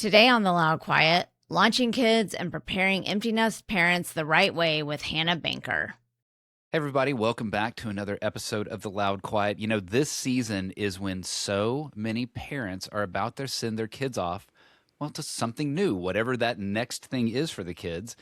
Today on The Loud Quiet, launching kids and preparing empty nest parents the right way with Hanna Bankier. Hey everybody, welcome back to another episode of The Loud Quiet. You know, this season is when so many parents are about to send their kids off, well, to something new, whatever that next thing is for the kids.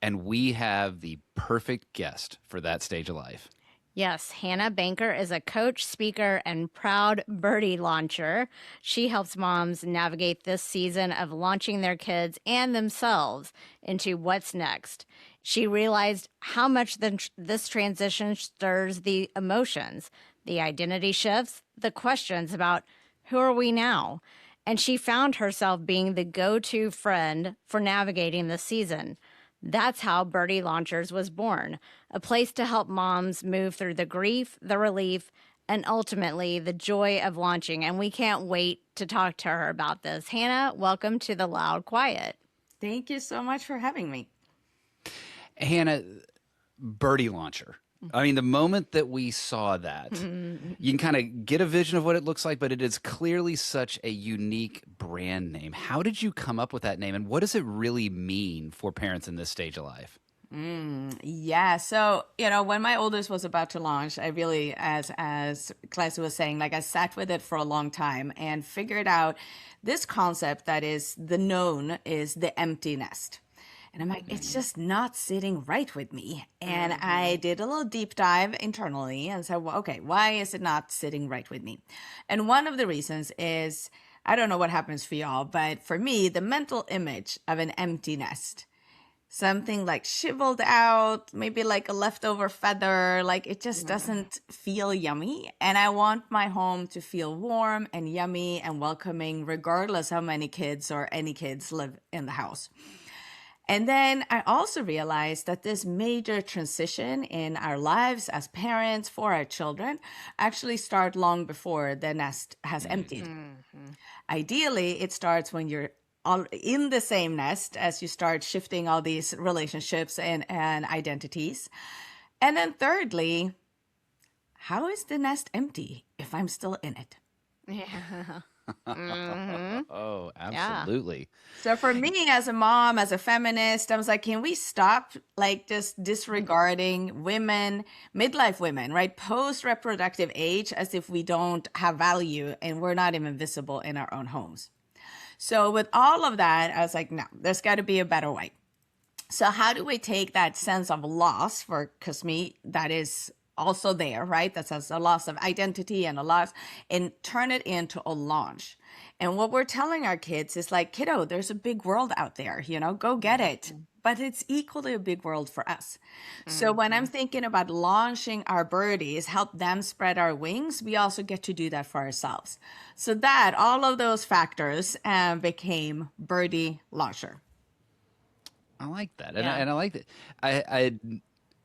And we have the perfect guest for that stage of life. Yes, Hanna Bankier is a coach, speaker, and proud Birdie Launcher. She helps moms navigate this season of launching their kids and themselves into what's next. She realized how much this transition stirs the emotions, the identity shifts, the questions about who are we now? And she found herself being the go-to friend for navigating this season. That's how Birdie Launchers was born, a place to help moms move through the grief, the relief, and ultimately the joy of launching. And we can't wait to talk to her about this. Hanna, welcome to The Loud Quiet. Thank you so much for having me. Hanna, Birdie Launcher. I mean, the moment that we saw that, you can kind of get a vision of what it looks like, but it is clearly such a unique brand name. How did you come up with that name, and what does it really mean for parents in this stage of life? Yeah. So, when my oldest was about to launch, I really, as Classy was saying, I sat with it for a long time and figured out this concept that is the known is the empty nest. And I'm like, it's just not sitting right with me. And I did a little deep dive internally and said, well, okay, why is it not sitting right with me? And one of the reasons is, I don't know what happens for y'all, but for me, the mental image of an empty nest, something like shiveled out, maybe like a leftover feather, like it just doesn't feel yummy. And I want my home to feel warm and yummy and welcoming, regardless how many kids or any kids live in the house. And then I also realized that this major transition in our lives as parents for our children actually start long before the nest has emptied. Ideally, it starts when you're all in the same nest as you start shifting all these relationships and identities. And then thirdly, how is the nest empty if I'm still in it? Yeah. Oh, absolutely. So for me as a mom, as a feminist, I was like, can we stop just disregarding women, midlife women, right? Post-reproductive age as if we don't have value and we're not even visible in our own homes. So with all of that, I was like, no, there's got to be a better way. So how do we take that sense of loss because me, that is also there, right? That says a loss of identity and a loss, and turn it into a launch. And what we're telling our kids is like, kiddo, there's a big world out there, go get it. But it's equally a big world for us. So when I'm thinking about launching our birdies, help them spread our wings, we also get to do that for ourselves. So that all of those factors became Birdie Launcher. I like that. Yeah. And I like that. I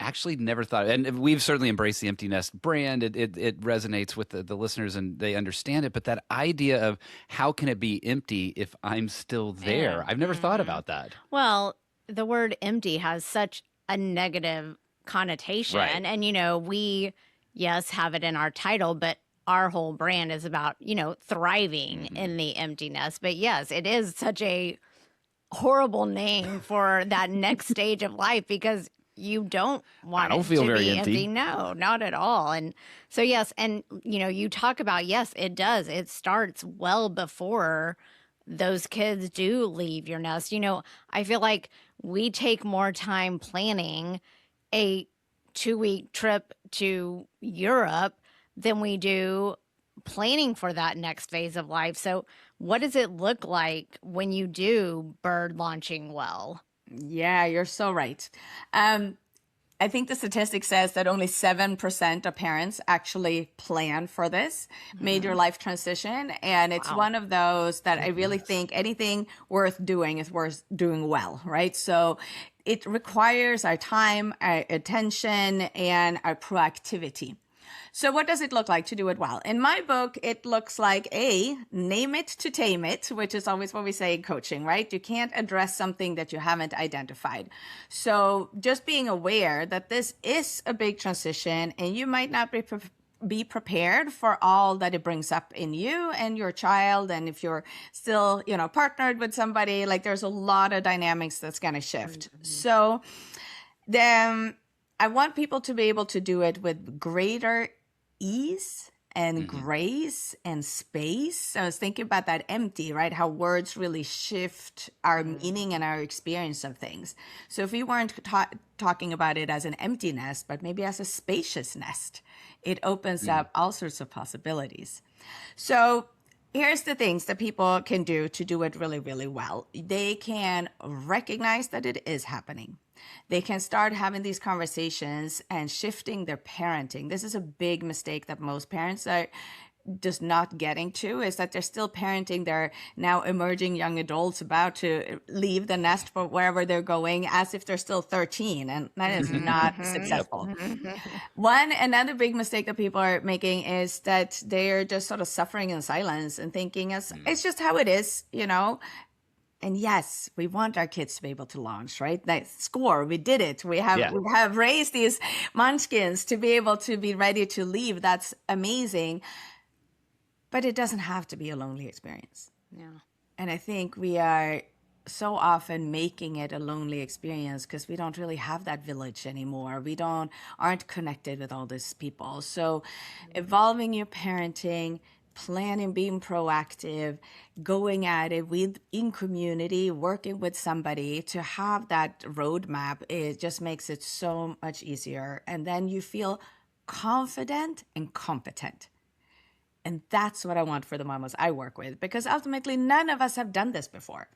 actually never thought, and we've certainly embraced the empty nest brand. It resonates with the listeners and they understand it. But that idea of how can it be empty if I'm still there? I've never thought about that. Well, the word empty has such a negative connotation. Right. And, we, yes, have it in our title, but our whole brand is about, thriving in the emptiness. But yes, it is such a horrible name for that next stage of life because you don't want it to be empty. No, not at all. And so, yes. And, you talk about, yes, it does. It starts well before those kids do leave your nest. I feel like we take more time planning a 2-week trip to Europe than we do planning for that next phase of life. So what does it look like when you do bird launching well? Yeah, you're so right. I think the statistic says that only 7% of parents actually plan for this major life transition. And it's one of those that I really think anything worth doing is worth doing well, right? So it requires our time, our attention, and our proactivity. So what does it look like to do it well? In my book, it looks like name it to tame it, which is always what we say in coaching, right? You can't address something that you haven't identified. So just being aware that this is a big transition and you might not be be prepared for all that it brings up in you and your child. And if you're still, partnered with somebody, like there's a lot of dynamics that's going to shift. So then I want people to be able to do it with greater ease and grace and space. So I was thinking about that empty, right? How words really shift our meaning and our experience of things. So if we weren't talking about it as an empty nest, but maybe as a spacious nest, it opens up all sorts of possibilities. So here's the things that people can do to do it really, really well. They can recognize that it is happening. They can start having these conversations and shifting their parenting. This is a big mistake that most parents are just not getting to, is that they're still parenting their now emerging young adults about to leave the nest for wherever they're going as if they're still 13. And that is not successful. Another big mistake that people are making is that they're just sort of suffering in silence and thinking it's just how it is, And yes, we want our kids to be able to launch, right? That score, we did it. We have raised these munchkins to be able to be ready to leave. That's amazing. But it doesn't have to be a lonely experience. Yeah. And I think we are so often making it a lonely experience because we don't really have that village anymore. We aren't connected with all these people. So evolving your parenting, planning, being proactive, going at it in community, working with somebody to have that roadmap, it just makes it so much easier. And then you feel confident and competent. And that's what I want for the mamas I work with, because ultimately none of us have done this before.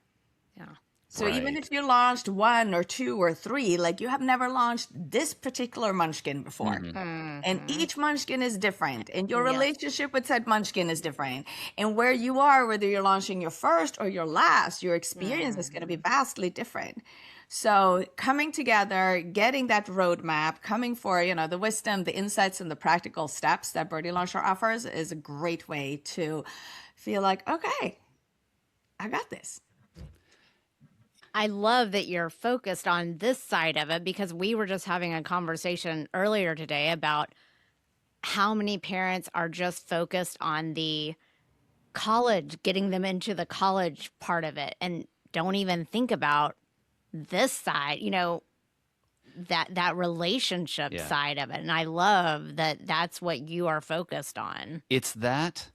Yeah. So even if you launched 1 or 2 or 3, like you have never launched this particular munchkin before. And each munchkin is different. And your relationship with said munchkin is different. And where you are, whether you're launching your first or your last, your experience is going to be vastly different. So coming together, getting that roadmap, coming for, the wisdom, the insights, and the practical steps that Birdie Launcher offers is a great way to feel like, okay, I got this. I love that you're focused on this side of it, because we were just having a conversation earlier today about how many parents are just focused on the college, getting them into the college part of it, and don't even think about this side, that relationship side of it. And I love that that's what you are focused on. It's that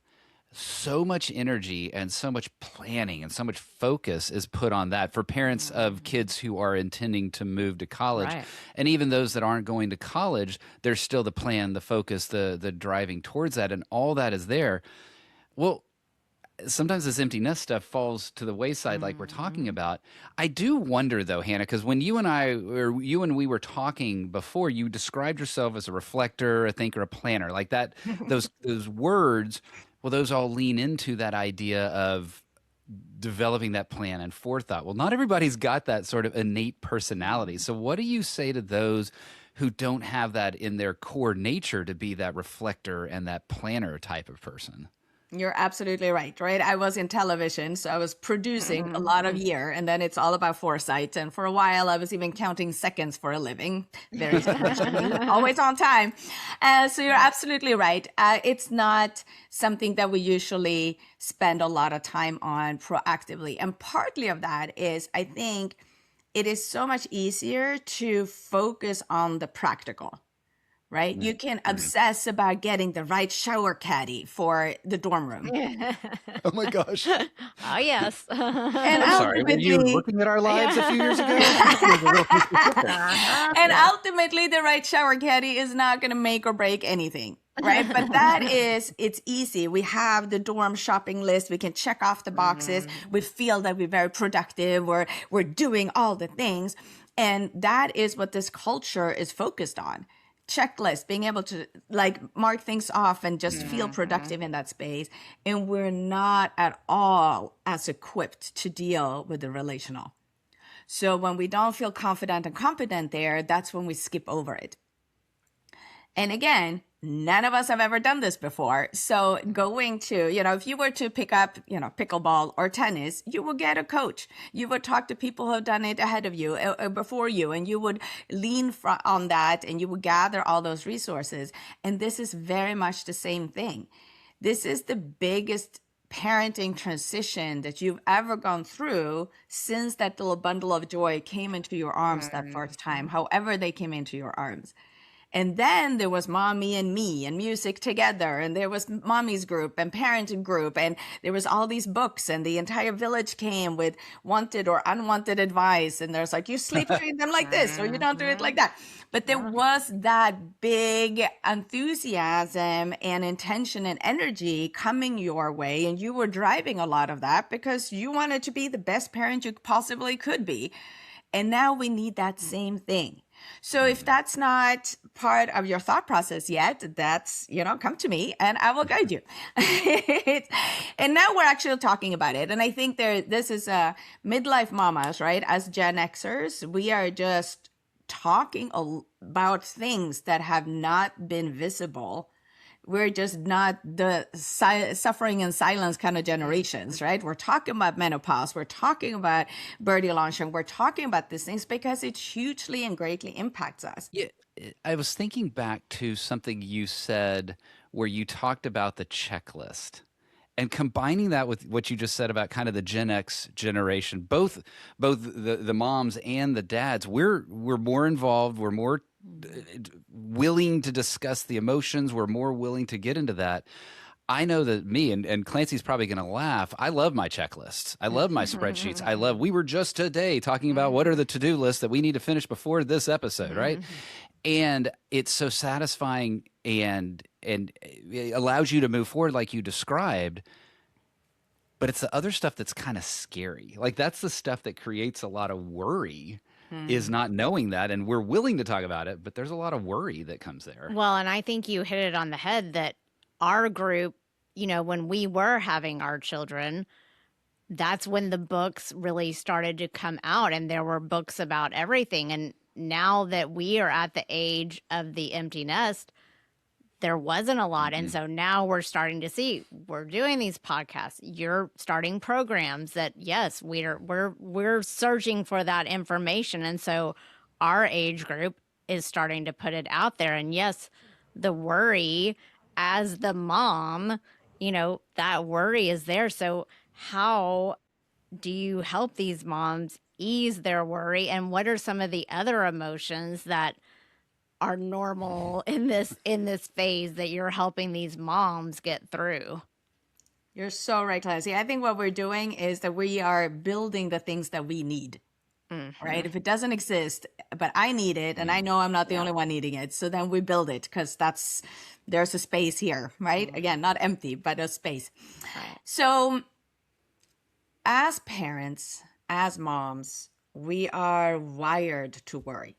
so much energy and so much planning and so much focus is put on that for parents of kids who are intending to move to college. Right. And even those that aren't going to college, there's still the plan, the focus, the driving towards that, and all that is there. Well, sometimes this empty nest stuff falls to the wayside, like we're talking about. I do wonder, though, Hanna, because when you and we were talking before, you described yourself as a reflector, a thinker, a planner, like that. Those words, well, those all lean into that idea of developing that plan and forethought. Well, not everybody's got that sort of innate personality. So, what do you say to those who don't have that in their core nature to be that reflector and that planner type of person? You're absolutely right? I was in television, so I was producing a lot of year, and then it's all about foresight. And for a while, I was even counting seconds for a living. Very always on time. So you're absolutely right. It's not something that we usually spend a lot of time on proactively. And partly of that is, I think, it is so much easier to focus on the practical. Right? You can obsess about getting the right shower caddy for the dorm room. Oh my gosh. Oh, yes. And I'm sorry, were you looking at our lives a few years ago? And ultimately, the right shower caddy is not going to make or break anything. Right? But it's easy. We have the dorm shopping list. We can check off the boxes. We feel that we're very productive. We're doing all the things. And that is what this culture is focused on. Checklist, being able to mark things off and just feel productive in that space. And we're not at all as equipped to deal with the relational. So when we don't feel confident and competent there, that's when we skip over it. And again, None of us have ever done this before. So going to, if you were to pick up, pickleball or tennis, you would get a coach. You would talk to people who have done it ahead of you, before you, and you would lean on that and you would gather all those resources. And this is very much the same thing. This is the biggest parenting transition that you've ever gone through since that little bundle of joy came into your arms that first time, however they came into your arms. And then there was mommy and me and music together. And there was mommy's group and parenting group. And there was all these books and the entire village came with wanted or unwanted advice. And there's like, you sleep during them like this, or you don't do it like that. But there was that big enthusiasm and intention and energy coming your way. And you were driving a lot of that because you wanted to be the best parent you possibly could be. And now we need that same thing. So if that's not part of your thought process yet, that's, come to me and I will guide you. And now we're actually talking about it. And I think this is midlife mamas, right? As Gen Xers, we are just talking about things that have not been visible. We're just not the suffering in silence kind of generations, right? We're talking about menopause. We're talking about Birdie Launcher. We're talking about these things because it hugely and greatly impacts us. Yeah, I was thinking back to something you said where you talked about the checklist. And combining that with what you just said about kind of the Gen X generation, both the moms and the dads, we're more involved, we're more willing to discuss the emotions, we're more willing to get into that. I know that me, and Clancy's probably going to laugh, I love my checklists. I love my spreadsheets. We were just today talking about what are the to-do lists that we need to finish before this episode, right? And it's so satisfying and it allows you to move forward like you described. But it's the other stuff that's kind of scary. Like that's the stuff that creates a lot of worry is not knowing that. And we're willing to talk about it, but there's a lot of worry that comes there. Well, and I think you hit it on the head that our group, when we were having our children, that's when the books really started to come out and there were books about everything. And now that we are at the age of the empty nest, there wasn't a lot. And so now we're starting to see, we're doing these podcasts. You're starting programs that, yes, we're searching for that information. And so our age group is starting to put it out there. And yes, the worry as the mom, that worry is there. So how do you help these moms ease their worry? And what are some of the other emotions that are normal in this phase that you're helping these moms get through? You're so right, Clancy. I think what we're doing is that we are building the things that we need, right? If it doesn't exist, but I need it, and I know I'm not the only one needing it, so then we build it because there's a space here, right? Again, not empty, but a space. Right. So as parents, as moms, we are wired to worry.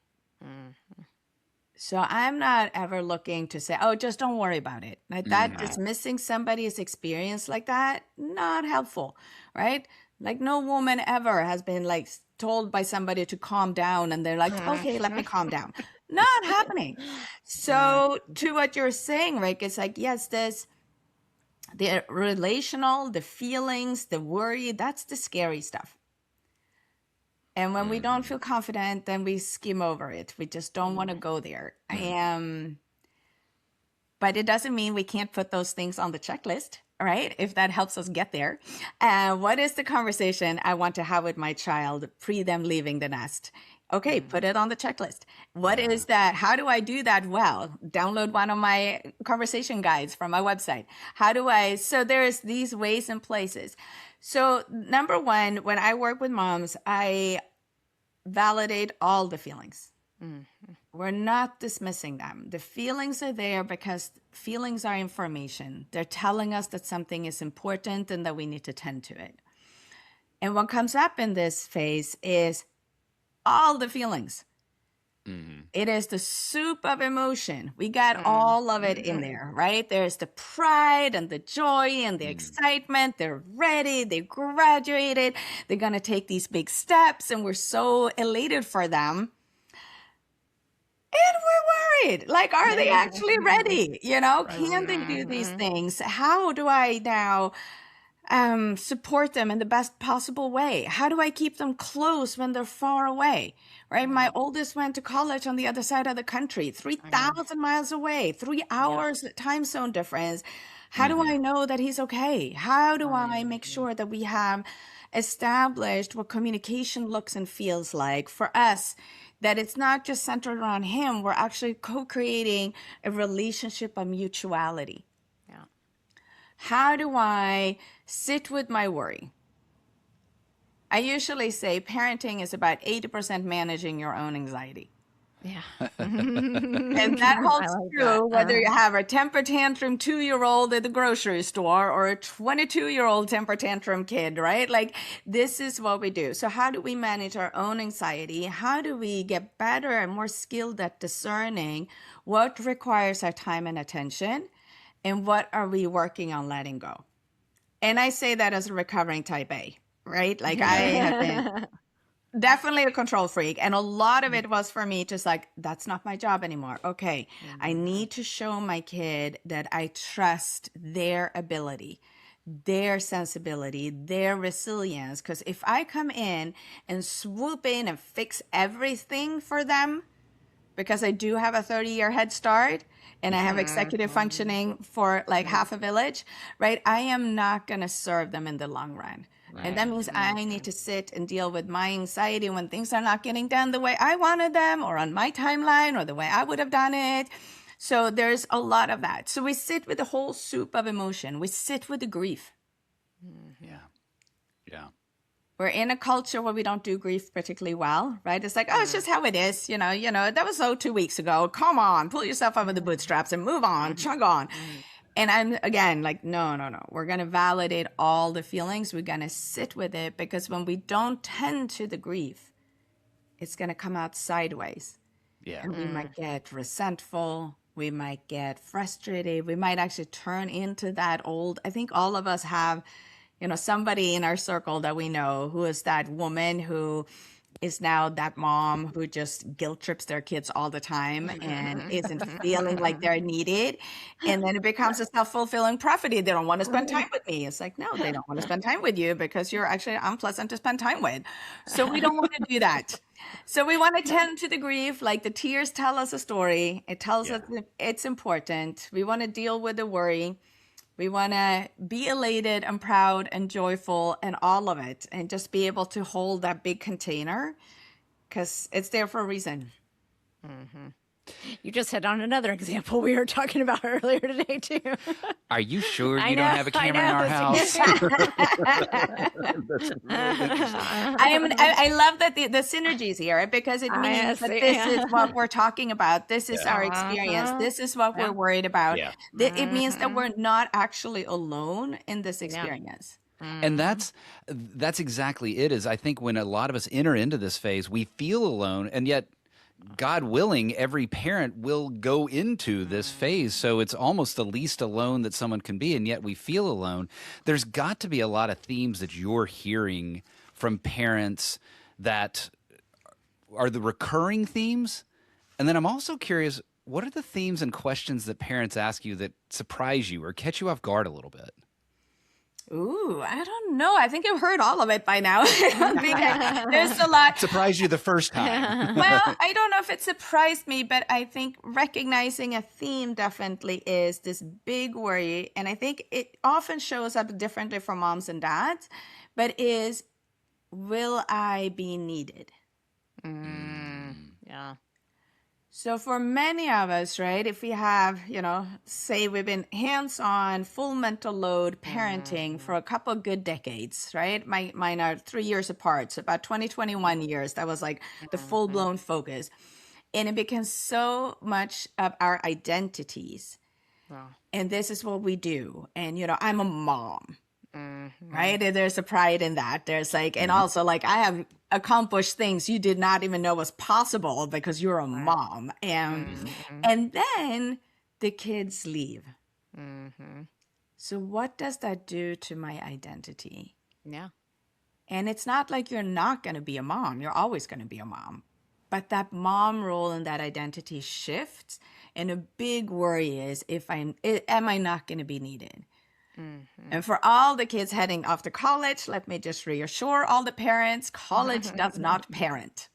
So I'm not ever looking to say, oh, just don't worry about it. Like that, dismissing somebody's experience like that, not helpful, right? Like no woman ever has been like told by somebody to calm down and they're like, okay, let me calm down. Not happening. So to what you're saying, Rick, it's like, yes, the relational, the feelings, the worry, that's the scary stuff. And when we don't feel confident, then we skim over it. We just don't want to go there. But it doesn't mean we can't put those things on the checklist, right? If that helps us get there. What is the conversation I want to have with my child pre them leaving the nest? Okay, put it on the checklist. What is that? How do I do that well? Download one of my conversation guides from my website. So there's these ways and places. So number one, when I work with moms, I validate all the feelings. We're not dismissing them. The feelings are there because feelings are information. They're telling us that something is important and that we need to tend to it. And what comes up in this phase is all the feelings. It is the soup of emotion. We got all of it in there, right? There's the pride and the joy and the excitement. They're ready. They graduated. They're going to take these big steps and we're so elated for them. And we're right. Like, are they actually ready? You know, can they do these Mhm. things? How do I now support them in the best possible way? How do I keep them close when they're far away? Right? My oldest went to college on the other side of the country, 3,000 miles away, 3 hours time zone difference. How do I know that he's okay? How do I make sure that we have established what communication looks and feels like for us? That it's not just centered around him. We're actually co-creating a relationship of mutuality. Yeah. How do I sit with my worry? I usually say parenting is about 80% managing your own anxiety. Yeah. And that I holds like that. true whether you have a temper tantrum 2-year-old at the grocery store or a 22-year-old temper tantrum kid, right? Like, this is what we do. So how do we manage our own anxiety? How do we get better and more skilled at discerning what requires our time and attention and what are we working on letting go? And I say that as a recovering type A, right? Like, I have been definitely a control freak. And a lot of it was for me just like, that's not my job anymore. Okay, I need to show my kid that I trust their ability, their sensibility, their resilience. Because if I come in and swoop in and fix everything for them, because I do have a 30-year head start and I have executive functioning for like half a village, right? I am not going to serve them in the long run. And that means I need to sit and deal with my anxiety when things are not getting done the way I wanted them or on my timeline or the way I would have done it. So there's a lot of that. So we sit with the whole soup of emotion. We sit with the grief. Yeah. Yeah. We're in a culture where we don't do grief particularly well, right? It's like, oh, it's just how it is. That was so 2 weeks ago. Come on, pull yourself up with the bootstraps and move on, chug on. And I'm again like, no. We're going to validate all the feelings. We're going to sit with it because when we don't tend to the grief, it's going to come out sideways. Yeah. And we might get resentful. We might get frustrated. We might actually turn into that old, I think all of us have, somebody in our circle that we know who is that woman who is now that mom who just guilt trips their kids all the time and isn't feeling like they're needed. And then it becomes a self-fulfilling prophecy. They don't want to spend time with me. It's like, no, they don't want to spend time with you because you're actually unpleasant to spend time with. So we don't want to do that. So we want to tend to the grief, like the tears tell us a story. It tells us it's important. We want to deal with the worry. We want to be elated and proud and joyful and all of it and just be able to hold that big container because it's there for a reason. You just hit on another example we were talking about earlier today, too. Are you sure I you don't know, have a I camera in our know. house? I love that the synergies here because it means that see. this is what we're talking about. This is our experience. This is what we're worried about. Yeah. It means that we're not actually alone in this experience. And that's exactly it. Is I think when a lot of us enter into this phase, we feel alone, and yet, God willing, every parent will go into this phase. So it's almost the least alone that someone can be, and yet we feel alone. There's got to be a lot of themes that you're hearing from parents that are the recurring themes. And then I'm also curious, what are the themes and questions that parents ask you that surprise you or catch you off guard a little bit? Ooh, I don't know. I think I've heard all of it by now. There's a lot. Surprised you the first time. Well, I don't know if it surprised me, but I think recognizing a theme definitely is this big worry. And I think it often shows up differently for moms and dads, but is, will I be needed? Yeah. So for many of us, right, if we have, say we've been hands-on, full mental load parenting for a couple of good decades, right? Mine are 3 years apart, so about 21 years. That was like the full-blown focus. And it becomes so much of our identities. Wow. And this is what we do. And, I'm a mom. Right? And there's a pride in that. There's like, and also like I have accomplished things you did not even know was possible because you're a mom. And then the kids leave. So what does that do to my identity? Yeah. And it's not like you're not going to be a mom. You're always going to be a mom. But that mom role and that identity shifts. And a big worry is am I not going to be needed? And for all the kids heading off to college, let me just reassure all the parents, college does not parent.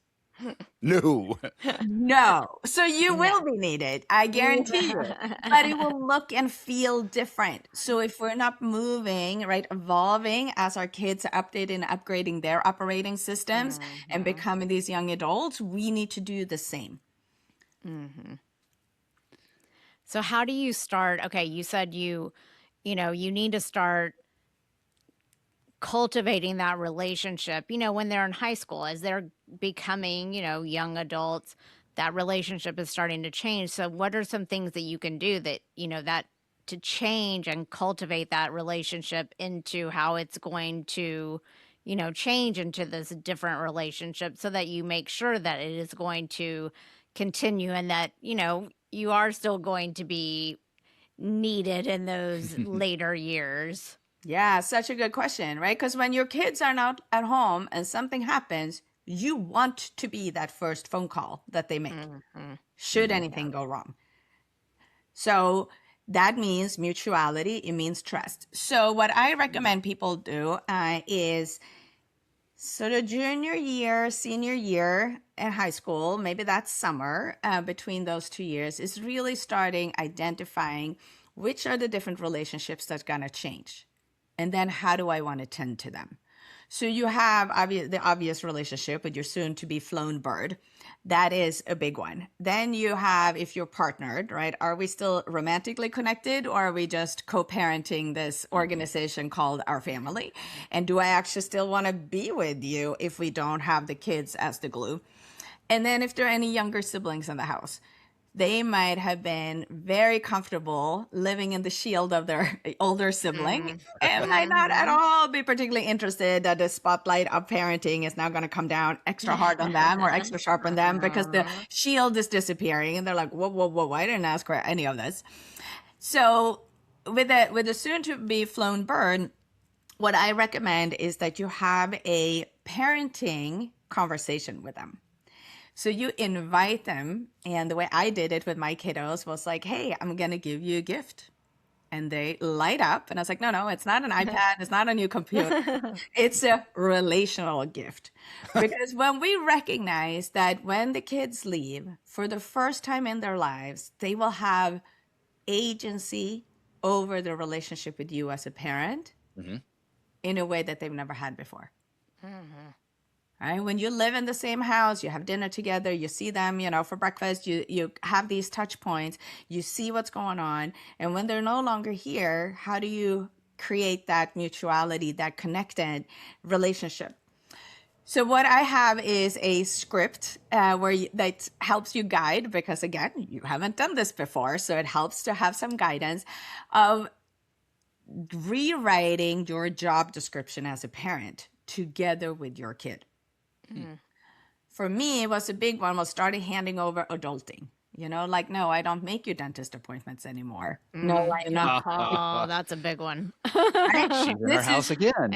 No. No. So you No. will be needed, I guarantee you. But it will look and feel different. So if we're not moving, right, evolving as our kids are updating and upgrading their operating systems and becoming these young adults, we need to do the same. So how do you start? Okay, you said you need to start cultivating that relationship, when they're in high school, as they're becoming, young adults, that relationship is starting to change. So what are some things that you can do that, that to change and cultivate that relationship into how it's going to, change into this different relationship so that you make sure that it is going to continue and that, you are still going to be needed in those later years? Yeah, such a good question, right? Because when your kids are not at home and something happens, you want to be that first phone call that they make, should anything go wrong. So that means mutuality, it means trust. So what I recommend people do is sort of junior year, senior year in high school, maybe that's summer, between those 2 years, is really starting identifying which are the different relationships that's going to change. And then how do I want to tend to them? So you have the obvious relationship with your soon-to-be flown bird. That is a big one. Then you have, if you're partnered, right? Are we still romantically connected, or are we just co-parenting this organization called our family? And do I actually still want to be with you if we don't have the kids as the glue? And then if there are any younger siblings in the house, they might have been very comfortable living in the shield of their older sibling and might not at all be particularly interested that the spotlight of parenting is now going to come down extra hard on them or extra sharp on them because the shield is disappearing. And they're like, whoa, whoa, whoa, I didn't ask for any of this. So with a soon-to-be flown bird, what I recommend is that you have a parenting conversation with them. So you invite them, and the way I did it with my kiddos was like, hey, I'm going to give you a gift. And they light up. And I was like, no, it's not an iPad. It's not a new computer. It's a relational gift. Because when we recognize that when the kids leave, for the first time in their lives, they will have agency over the relationship with you as a parent in a way that they've never had before. Right? When you live in the same house, you have dinner together, you see them, for breakfast, you have these touch points, you see what's going on. And when they're no longer here, how do you create that mutuality, that connected relationship? So what I have is a script that helps you guide, because again, you haven't done this before. So it helps to have some guidance of rewriting your job description as a parent together with your kid. For me, it was a big one, was starting handing over adulting. Like, no, I don't make you dentist appointments anymore. No, I don't. Oh, that's a big one. She's in our house again.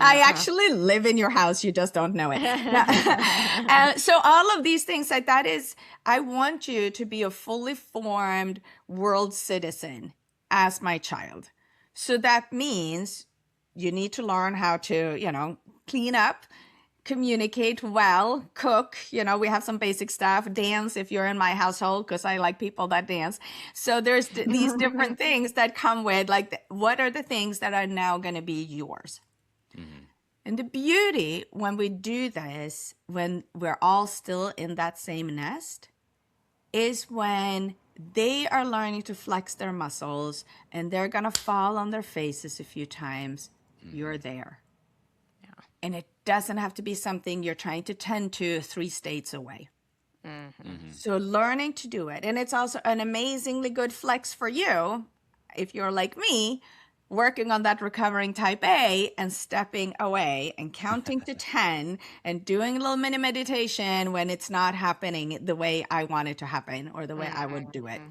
I actually live in your house. You just don't know it. So all of these things like that is, I want you to be a fully formed world citizen as my child. So that means you need to learn how to, clean up, communicate well, cook, we have some basic stuff, dance if you're in my household, because I like people that dance. So there's these different things that come with, like, what are the things that are now going to be yours? And the beauty when we do this, when we're all still in that same nest, is when they are learning to flex their muscles and they're going to fall on their faces a few times, you're there. And it doesn't have to be something you're trying to tend to 3 states away. So learning to do it. And it's also an amazingly good flex for you, if you're like me, working on that recovering type A and stepping away and counting to 10 and doing a little mini meditation when it's not happening the way I want it to happen or the way I would do it.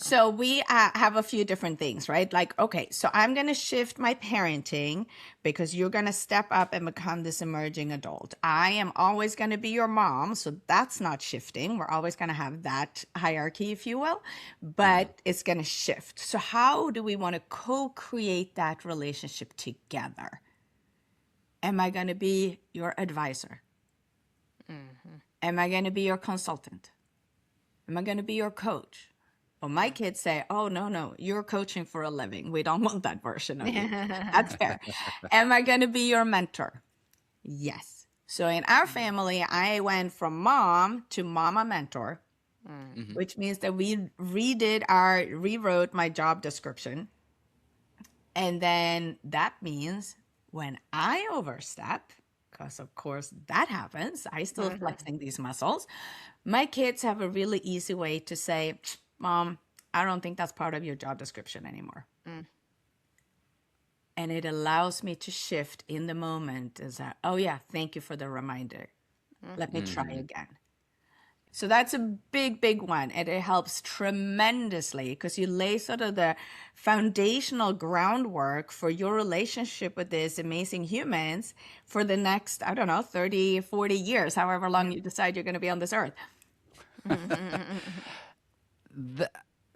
So we have a few different things, right? Like, okay, so I'm going to shift my parenting because you're going to step up and become this emerging adult. I am always going to be your mom. So that's not shifting. We're always going to have that hierarchy, if you will, but it's going to shift. So how do we want to co-create that relationship together? Am I going to be your advisor? Am I going to be your consultant? Am I going to be your coach? Well, my kids say, oh, no, you're coaching for a living. We don't want that version of you. That's fair. Am I going to be your mentor? Yes. So in our family, I went from mom to mama mentor, which means that we rewrote my job description. And then that means when I overstep, because of course that happens, I still flexing these muscles, my kids have a really easy way to say, Mom, I don't think that's part of your job description anymore. And it allows me to shift in the moment as that, oh yeah, thank you for the reminder. Let me try again. So that's a big, big one. And it helps tremendously because you lay sort of the foundational groundwork for your relationship with these amazing humans for the next, 30, 40 years, however long you decide you're going to be on this earth.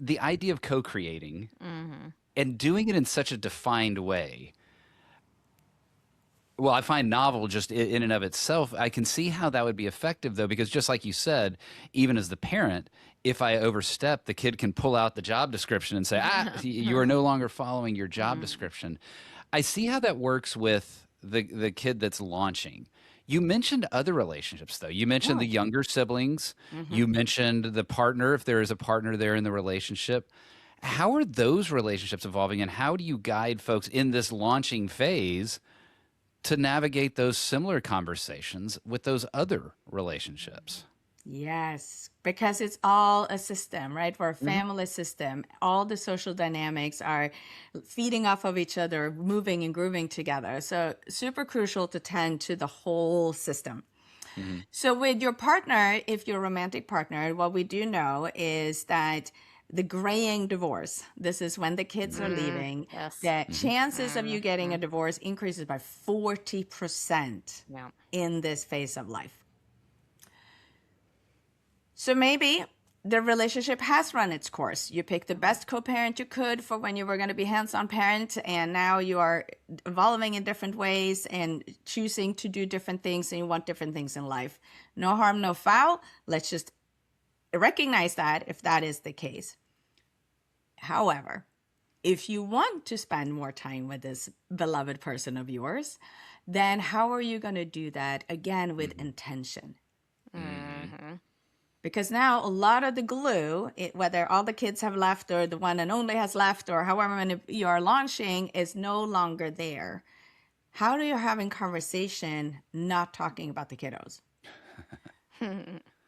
The idea of co-creating and doing it in such a defined way, well, I find novel just in and of itself. I can see how that would be effective, though, because just like you said, even as the parent, if I overstep, the kid can pull out the job description and say, you are no longer following your job description. I see how that works with the kid that's launching. You mentioned other relationships, though. You mentioned the younger siblings. You mentioned the partner, if there is a partner there in the relationship. How are those relationships evolving, and how do you guide folks in this launching phase to navigate those similar conversations with those other relationships? Yes, because it's all a system, right? We're a family system. All the social dynamics are feeding off of each other, moving and grooving together. So super crucial to tend to the whole system. So with your partner, if you're a romantic partner, what we do know is that the graying divorce, this is when the kids are leaving, Yes. the chances of you getting a divorce increases by 40% Yeah. in this phase of life. So maybe the relationship has run its course. You picked the best co-parent you could for when you were going to be hands-on parent, and now you are evolving in different ways and choosing to do different things, and you want different things in life. No harm, no foul. Let's just recognize that if that is the case. However, if you want to spend more time with this beloved person of yours, then how are you going to do that? Again, with intention. Because now a lot of the glue, whether all the kids have left or the one and only has left or however many you are launching, is no longer there. How are you having conversation not talking about the kiddos?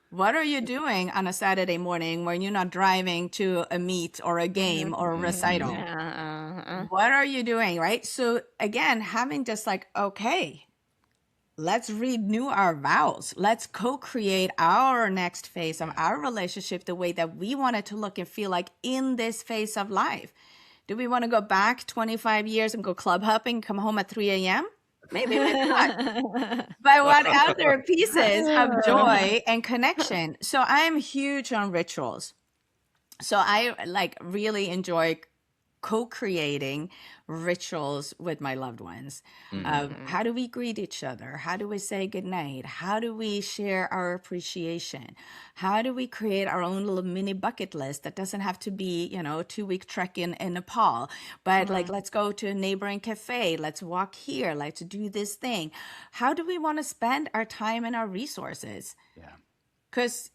What are you doing on a Saturday morning when you're not driving to a meet or a game or a recital? What are you doing, right? So again, having just like, okay, let's renew our vows. Let's co-create our next phase of our relationship the way that we want it to look and feel like in this phase of life. Do we want to go back 25 years and go club hopping, come home at 3 a.m.? Maybe not. But what other pieces of joy and connection? So I'm huge on rituals. So I really enjoy co-creating rituals with my loved ones. How do we greet each other? How do we say goodnight? How do we share our appreciation? How do we create our own little mini bucket list that doesn't have to be, a 2-week trek in Nepal, but let's go to a neighboring cafe. Let's walk here. Let's do this thing. How do we want to spend our time and our resources? Yeah. Because,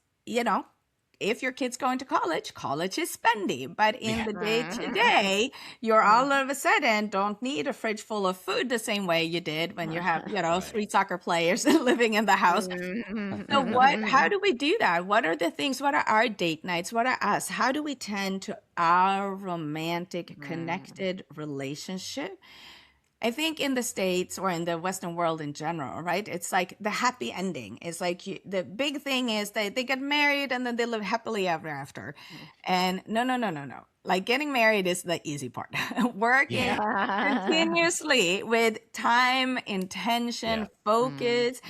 if your kid's going to college is spendy. But in the day-to-day, you're all of a sudden don't need a fridge full of food the same way you did when you have, 3 soccer players living in the house. So how do we do that? What are the things? What are our date nights? What are us? How do we tend to our romantic, connected relationship I think in the States or in the Western world in general, right? It's like the happy ending. It's like the big thing is that they get married and then they live happily ever after. And no, no, no, no, no. Like getting married is the easy part. Working continuously with time, intention, Yeah. focus,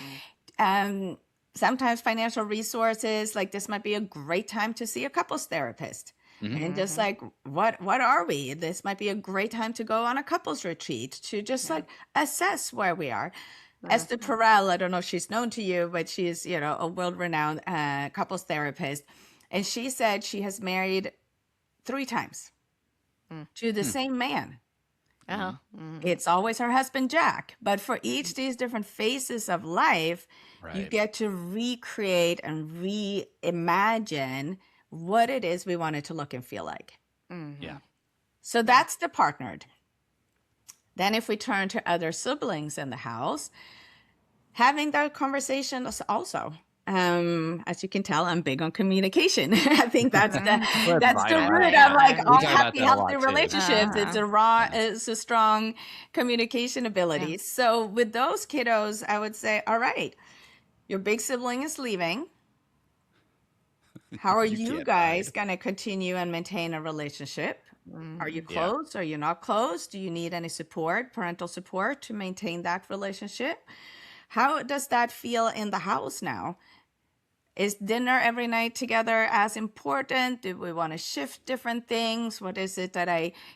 um, sometimes financial resources. Like this might be a great time to see a couples therapist. And just like what are we? This might be a great time to go on a couples retreat to just like assess where we are. Esther Perel, I don't know if she's known to you, but she's, you know, a world-renowned couples therapist. And she said she has married 3 times to the same man. Oh. It's always her husband, Jack. But for each these different phases of life, you Right. get to recreate and reimagine what it is we want it to look and feel like. Yeah. So that's the partnered. Then if we turn to other siblings in the house, having that conversation is also. As you can tell, I'm big on communication. I think that's the vital. root Yeah. of like We all talk about happy, that a lot, healthy too. relationships. It's a strong communication ability. So with those kiddos, I would say, all right, your big sibling is leaving. How are you can't guys hide. going to continue and maintain a relationship? Are you Yeah. close? Are you not close? Do you need any support, parental support to maintain that relationship? How does that feel in the house now? Is dinner every night together as important? Do we want to shift different things? What is it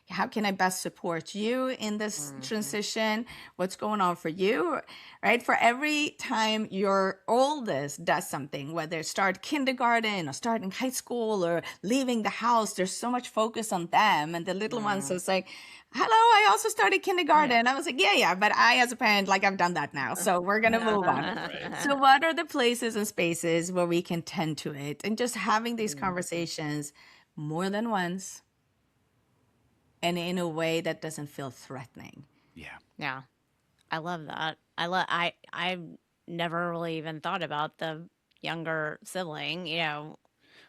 how can I best support you in this transition? What's going on for you? Right? For every time your oldest does something, whether start kindergarten or starting high school or leaving the house, there's so much focus on them. And the little ones is like, hello, I also started kindergarten. I was like, yeah, but I as a parent, like I've done that now. So we're going to move on. So what are the places and spaces where we can tend to it? And just having these conversations more than once and in a way that doesn't feel threatening. Yeah. Yeah. I love that. I've never really even thought about the younger sibling, you know.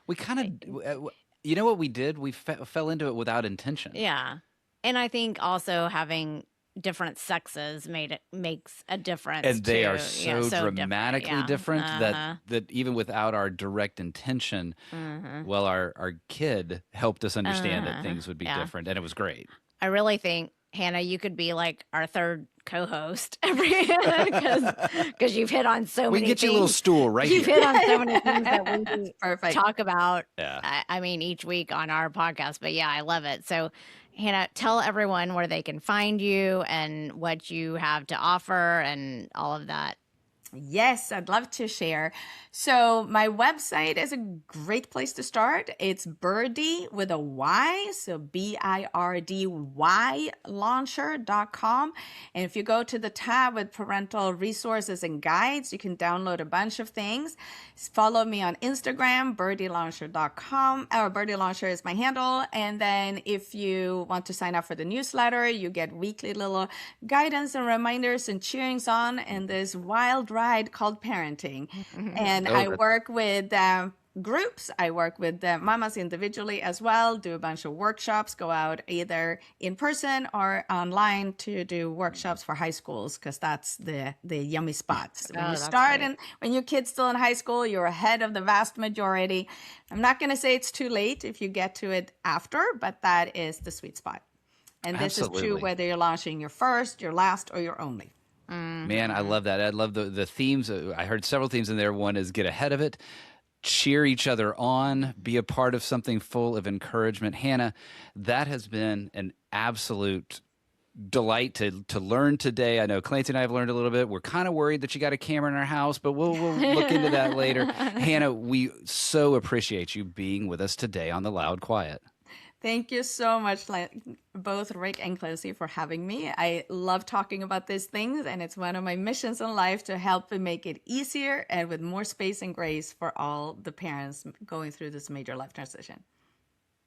We kind of, you know what we did? We fell into it without intention. Yeah. And I think also having different sexes makes a difference And they are too. so Yeah, so different. dramatically Yeah. different Uh-huh. that even without our direct intention, well, our kid helped us understand that things would be Yeah. different, and it was great. I really think, Hannah, you could be like our third co-host every because you've hit on so We many can get things. you a little stool right You've here. hit on so many things that we Perfect. talk about. Yeah. I mean, each week on our podcast. But yeah, I love it. So, Hannah, tell everyone where they can find you and what you have to offer and all of that. Yes, I'd love to share. So my website is a great place to start. It's Birdie with a Y, so BIRDY launcher.com. And if you go to the tab with parental resources and guides, you can download a bunch of things. Follow me on Instagram, birdielauncher.com, or Birdie Launcher is my handle. And then if you want to sign up for the newsletter, you get weekly little guidance and reminders and cheerings on in this wild ride called parenting. And I work with groups. I work with mamas individually as well, do a bunch of workshops, go out either in person or online to do workshops for high schools, because that's the yummy spots. When you that's start great. when your kid's still in high school, you're ahead of the vast majority. I'm not going to say it's too late if you get to it after, but that is the sweet spot. And this is true Absolutely. whether you're launching your first, your last, or your only. Man, I love that. I love the themes. I heard several themes in there. One is get ahead of it, cheer each other on, be a part of something full of encouragement. Hannah, that has been an absolute delight to learn today. I know Clancy and I have learned a little bit. We're kind of worried that you got a camera in our house, but we'll look into that later. Hannah, we so appreciate you being with us today on The Loud Quiet. Thank you so much, both Rick and Clancy, for having me. I love talking about these things, and it's one of my missions in life to help make it easier and with more space and grace for all the parents going through this major life transition.